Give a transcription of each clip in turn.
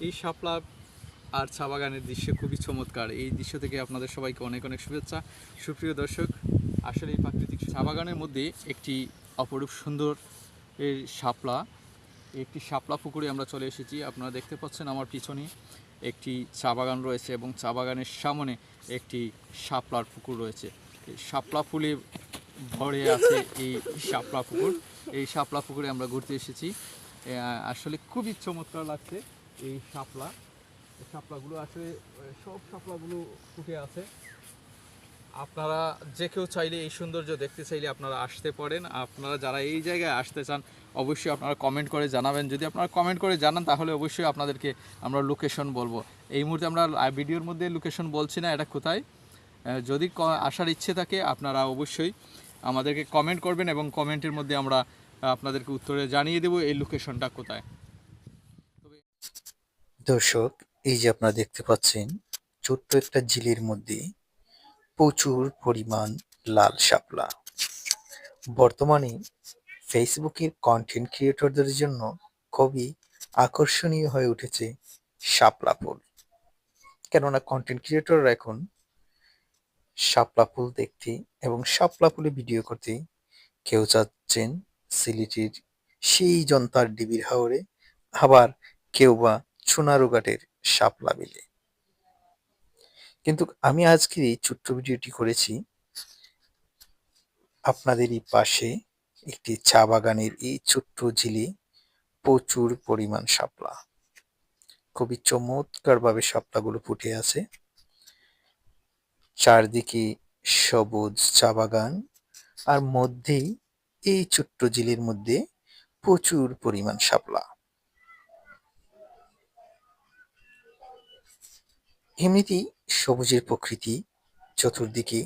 এই শাপলা আর চা বাগানের দৃশ্য খুবই চমৎকার। এই দৃশ্য থেকে আপনাদের সবাইকে অনেক অনেক শুভেচ্ছা। সুপ্রিয় দর্শক, আসলে এই প্রাকৃতিক চা বাগানের মধ্যে একটি অপরূপ সুন্দর এর শাপলা, একটি শাপলা পুকুরে আমরা চলে এসেছি। আপনারা দেখতে পাচ্ছেন আমার পিছনে একটি চা বাগান রয়েছে এবং চা বাগানের সামনে একটি শাপলার পুকুর রয়েছে। এই শাপলা ফুলে ভরে আছে এই শাপলা পুকুর। এই শাপলা পুকুরে আমরা ঘুরতে এসেছি। আসলে খুবই চমৎকার লাগছে। এই শাপলাগুলো আসলে সব শাপলাগুলো ফুটে আছে। আপনারা যে কেউ চাইলে এই সৌন্দর্য দেখতে চাইলে আপনারা আসতে পারেন। আপনারা যারা এই জায়গায় আসতে চান অবশ্যই আপনারা কমেন্ট করে জানাবেন। যদি আপনারা কমেন্ট করে জানান তাহলে অবশ্যই আপনাদেরকে আমরা লোকেশন বলবো। এই মুহূর্তে আমরা ভিডিওর মধ্যে লোকেশন বলছি না এটা কোথায়। যদি আসার ইচ্ছে থাকে আপনারা অবশ্যই আমাদেরকে কমেন্ট করবেন এবং কমেন্টের মধ্যে আমরা আপনাদেরকে উত্তরে জানিয়ে দেবো এই লোকেশনটা কোথায়। দর্শক, এই যে আপনারা দেখতে পাচ্ছেন ছোট্ট একটা ঝিলের মধ্যে প্রচুর পরিমাণ লাল শাপলা। বর্তমানে ফেসবুকের কন্টেন্ট ক্রিয়েটরদের জন্য খুবই আকর্ষণীয় হয়ে উঠেছে শাপলা ফুল। কেননা কন্টেন্ট ক্রিয়েটররা এখন শাপলা ফুল দেখতে এবং শাপলা ফুলে ভিডিও করতে, কেউ চাচ্ছেন সিলেটের সেই জনতার ডিবির হাওরে, আবার কেউ বা সোনারুঘাটের শাপলা বিলে। কিন্তু আমি আজকের এই ছোট্ট ভিডিওটি করেছি আপনাদেরই পাশে একটি চা বাগানের এই ছোট্ট ঝিলে প্রচুর পরিমাণ শাপলা। খুবই চমৎকার ভাবে শাপলাগুলো ফুটে আছে। চারদিকে সবুজ চা বাগান, আর মধ্যেই এই ছোট্ট ঝিলের মধ্যে প্রচুর পরিমাণ শাপলা। এমনিতেই সবুজের প্রকৃতি চতুর্দিকে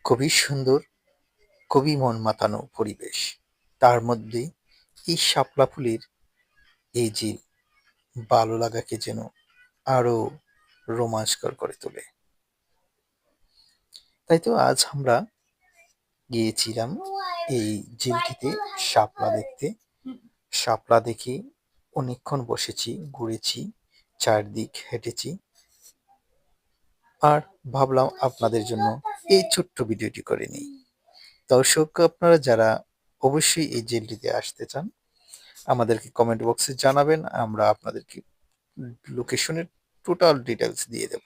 খুবই সুন্দর, খুবই মন মাতানো পরিবেশ। তার মধ্যে এই শাপলা ফুলের এই ঝিল ভালো লাগাকে যেন আরো রোমাঞ্চকর করে তোলে। তাই তো আজ আমরা গিয়েছিলাম এই ঝিলটিতে শাপলা দেখতে। শাপলা দেখে অনেকক্ষণ বসেছি, ঘুরেছি, চারদিক হেঁটেছি, আর ভাবলাম আপনাদের জন্য এই ছোট্ট ভিডিওটি করে নিই। দর্শক, আপনারা যারা অবশ্যই এই জেলটিতে আসতে চান আমাদেরকে কমেন্ট বক্সে জানাবেন, আমরা আপনাদেরকে লোকেশনের টোটাল ডিটেলস দিয়ে দেব।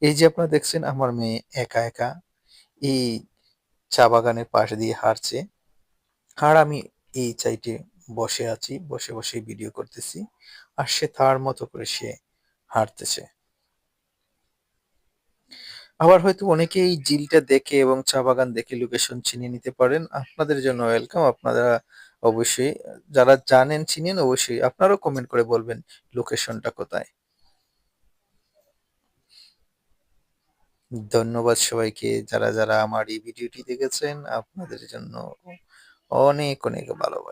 এই যে আপনারা দেখছেন আমার মেয়ে একা একা এই চা বাগানের পাশ দিয়ে হাঁটছে, আর আমি এই সাইডে বসে আছি, বসে বসে ভিডিও করতেছি, আর সে তার মতো করে সে হাঁটতেছে। আবার হয়তো অনেকেই ঝিলটা দেখে এবং চা বাগান দেখে লোকেশন চিনে নিতে পারেন। আপনাদের জন্য ওয়েলকাম। আপনারা অবশ্যই যারা জানেন চিনেন অবশ্যই আপনারাও কমেন্ট করে বলবেন লোকেশনটা কোথায়। ধন্যবাদ সবাইকে যারা যারা আমার এই ভিডিওটি দেখেছেন। আপনাদের জন্য অনেক অনেক ভালোবাসা।